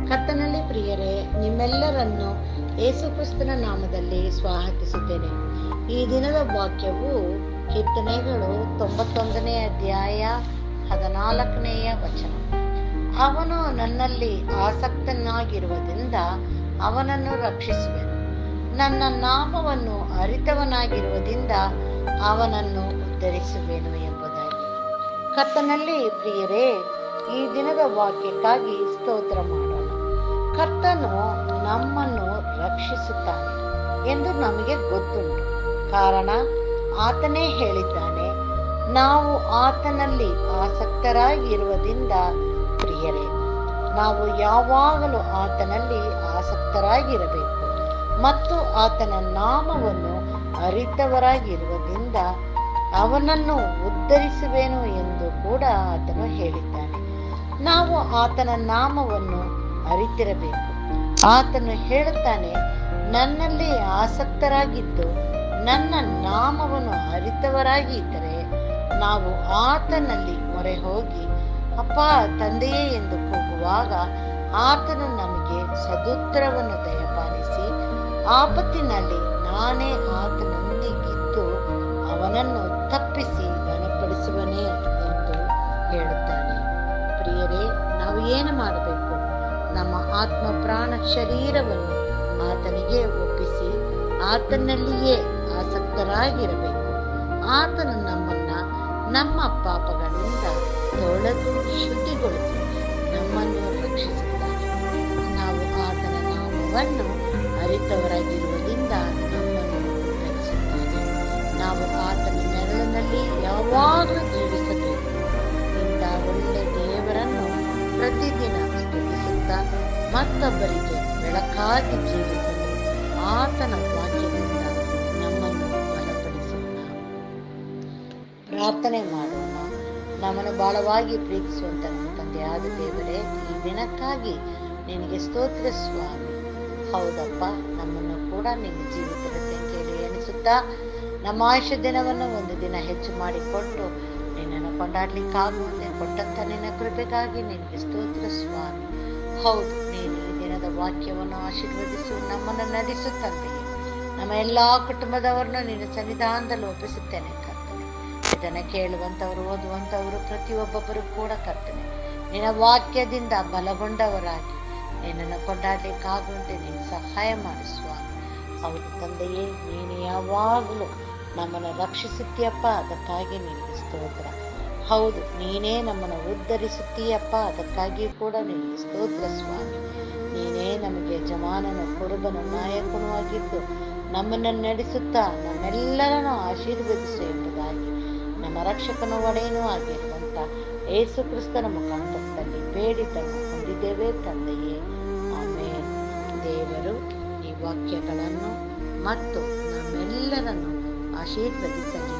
ಕರ್ತನಲ್ಲಿ ಪ್ರಿಯರೇ, ನಿಮ್ಮೆಲ್ಲರನ್ನು ಯೇಸುಕ್ರಿಸ್ತನ ನಾಮದಲ್ಲಿ ಸ್ವಾಗತಿಸುತ್ತೇನೆ. ಈ ದಿನದ ವಾಕ್ಯವು ಕೀರ್ತನೆಗಳು 91ನೇ ಅಧ್ಯಾಯ 14ನೇ ವಚನ. ಅವನು ನನ್ನಲ್ಲಿ ಆಸಕ್ತನಾಗಿರುವುದರಿಂದ ಅವನನ್ನು ರಕ್ಷಿಸುವೆನು. ನನ್ನ ನಾಮವನ್ನು ಅರಿತವನಾಗಿರುವುದರಿಂದ ಅವನನ್ನು ಉದ್ಧರಿಸುವೆನು ಎಂಬುದಾಗಿ. ಕರ್ತನಲ್ಲಿ ಪ್ರಿಯರೇ, ಈ ದಿನದ ವಾಕ್ಯಕ್ಕಾಗಿ ಸ್ತೋತ್ರ ಮಾಡೋಣ. ಕರ್ತನು ನಮ್ಮನ್ನು ರಕ್ಷಿಸುತ್ತಾನೆ ಎಂದು ನಮಗೆ ಗೊತ್ತುಂಟು. ಕಾರಣ ಆತನೇ ಹೇಳಿದ್ದಾನೆ. ನಾವು ಆತನಲ್ಲಿ ಆಸಕ್ತರಾಗಿರುವುದರಿಂದ ಪ್ರಿಯರೇ, ನಾವು ಯಾವಾಗಲೂ ಆತನಲ್ಲಿ ಆಸಕ್ತರಾಗಿರಬೇಕು ಮತ್ತು ಆತನ ನಾಮವನ್ನು ಅರಿತವರಾಗಿರುವುದರಿಂದ ಅವನನ್ನು ಉದ್ಧರಿಸುವೆನು ಎಂದು ಕೂಡ ಆತನು ಹೇಳಿದ್ದಾನೆ. ನಾವು ಆತನ ನಾಮವನ್ನು ಅರಿತಿರಬೇಕು. ಆತನು ಹೇಳುತ್ತಾನೆ, ನನ್ನಲ್ಲಿ ಆಸಕ್ತರಾಗಿದ್ದು ನನ್ನ ನಾಮವನ್ನು ಅರಿತವರಾಗಿ ಇದ್ದರೆ ನಾವು ಆತನಲ್ಲಿ ಮೊರೆ ಹೋಗಿ ಅಪ್ಪ ತಂದೆಯೇ ಎಂದು ಕೂಗುವಾಗ ಆತನು ನಮಗೆ ಸದುತ್ತರವನ್ನು ದಯಪಾಲಿಸಿ ಆಪತ್ತಿನಲ್ಲಿ ನಾನೇ ಆತನೊಂದಿಗಿದ್ದು ಅವನನ್ನು ತಪ್ಪಿಸಿ ಘನಪಡಿಸುವನೇ ಎಂದು ಹೇಳುತ್ತಾನೆ. ಪ್ರಿಯರೇ, ನಾವು ಏನು ಮಾಡಬೇಕು? ನಮ್ಮ ಆತ್ಮ ಪ್ರಾಣ ಶರೀರವನ್ನು ಆತನಿಗೆ ಒಪ್ಪಿಸಿ ಆತನಲ್ಲಿಯೇ ಆಸಕ್ತರಾಗಿರಬೇಕು. ಆತನು ನಮ್ಮನ್ನ ನಮ್ಮ ಪಾಪಗಳಿಂದ ತೊಳೆದು ಶುದ್ಧಿಗೊಳಿಸಿ ನಮ್ಮನ್ನು ರಕ್ಷಿಸುತ್ತಾನೆ. ನಾವು ಆತನ ನಾಮವನ್ನು ಅರಿತವರಾಗಿರುವುದರಿಂದ ನಮ್ಮನ್ನು ಉದ್ಧರಿಸುತ್ತಾನೆ. ನಾವು ಆತನ ನೆರಳಿನಲ್ಲಿ ಯಾವಾಗಲೂ ಜೀವಿಸಬೇಕು. ಇಂಥ ಒಳ್ಳೆ ದೇವರನ್ನು ಪ್ರತಿದಿನ ಸ್ತುತಿಸುತ್ತಾ ಮತ್ತೊಬ್ಬರಿಗೆ ಬೆಳಕಾಗಿ ಜೀವಿಸಲು ಆತನ ವಾಕ್ಯದಿಂದ ನಮ್ಮನ್ನು ಬಲಪಡಿಸೋಣ. ಪ್ರಾರ್ಥನೆ ಮಾಡೋಣ. ನಮ್ಮನ್ನು ಬಹಳವಾಗಿ ಪ್ರೀತಿಸುವಂತ ನಮ್ಮ ತಂದೆಯಾದ ದೇವರೇ, ಈ ದಿನಕ್ಕಾಗಿ ನಿನಗೆ ಸ್ತೋತ್ರ ಸ್ವಾಮಿ. ಹೌದಪ್ಪ, ನಮ್ಮನ್ನು ಕೂಡ ನಿನ್ನ ಜೀವಿತದ ಸಂಖ್ಯೆಯಲ್ಲಿ ಎಣಿಸುತ್ತಾ ನಮ್ಮ ಆಯುಷ್ಯ ದಿನವನ್ನು ಒಂದು ದಿನ ಹೆಚ್ಚು ಮಾಡಿಕೊಟ್ಟು ನಿನ್ನನ್ನು ಕೊಂಡಾಡ್ಲಿಕ್ಕಾಗುವಂತೆ ಕೊಟ್ಟಂತ ನಿನ್ನ ಕೃಪೆಗಾಗಿ ನಿನಗೆ ಸ್ತೋತ್ರ ಸ್ವಾಮಿ. ಹೌದು, ನೀನು ಈ ದಿನದ ವಾಕ್ಯವನ್ನು ಆಶೀರ್ವದಿಸು, ನಮ್ಮನ್ನು ನಡೆಸುತ್ತಂತೆಯೇ ನಮ್ಮ ಎಲ್ಲಾ ಕುಟುಂಬದವರನ್ನು ನಿನ್ನ ಸನ್ನಿಧಾನದಲ್ಲಿ ಒಪ್ಪಿಸುತ್ತೇನೆ ಕರ್ತನೆ. ಇದನ್ನು ಕೇಳುವಂಥವರು, ಓದುವಂಥವರು ಪ್ರತಿಯೊಬ್ಬೊಬ್ಬರು ಕೂಡ ಕರ್ತನೆ ನಿನ್ನ ವಾಕ್ಯದಿಂದ ಬಲಗೊಂಡವರಾಗಿ ನಿನ್ನನ್ನು ಕೊಂಡಾಡ್ಲಿಕ್ಕಾಗುವಂತೆ ನೀನು ಸಹಾಯ ಮಾಡು ಸ್ವಾಮಿ. ಹೌದು ತಂದೆಯೇ, ನೀನು ಯಾವಾಗಲೂ ನಮ್ಮನ್ನು ರಕ್ಷಿಸುತ್ತೀಯಪ್ಪ, ಅದಕ್ಕಾಗಿ ನಿನಗೆ ಸ್ತೋತ್ರ. ಹೌದು, ನೀನೇ ನಮ್ಮನ್ನು ಉದ್ಧರಿಸುತ್ತೀಯಪ್ಪ, ಅದಕ್ಕಾಗಿ ಕೂಡ ನಿನಗೆ ಸ್ತೋತ್ರ ಸ್ವಾಮಿ. ನೀನೇ ನಮಗೆ ಯಜಮಾನನು, ಕುರುಬನು, ನಾಯಕನೂ ಆಗಿದ್ದು ನಮ್ಮನ್ನು ನಡೆಸುತ್ತಾ ನಮ್ಮೆಲ್ಲರನ್ನು ಆಶೀರ್ವದಿಸು ಎಂಬುದಾಗಿ ನಮ್ಮ ರಕ್ಷಕನ ಒಡೆಯನೂ ಆಗಿರುವಂತ ಯೇಸು ಕ್ರಿಸ್ತನ ಮುಖಾಂತರದಲ್ಲಿ ಬೇಡಿದ್ದನ್ನು ಹೊಂದಿದ್ದೇವೆ ತಂದೆಯೇ, ಆಮೇಲೆ. ದೇವರು ಈ ವಾಕ್ಯಗಳನ್ನು ಮತ್ತು ನಮ್ಮೆಲ್ಲರನ್ನು ಆಶೀರ್ವದಿಸಲಿ.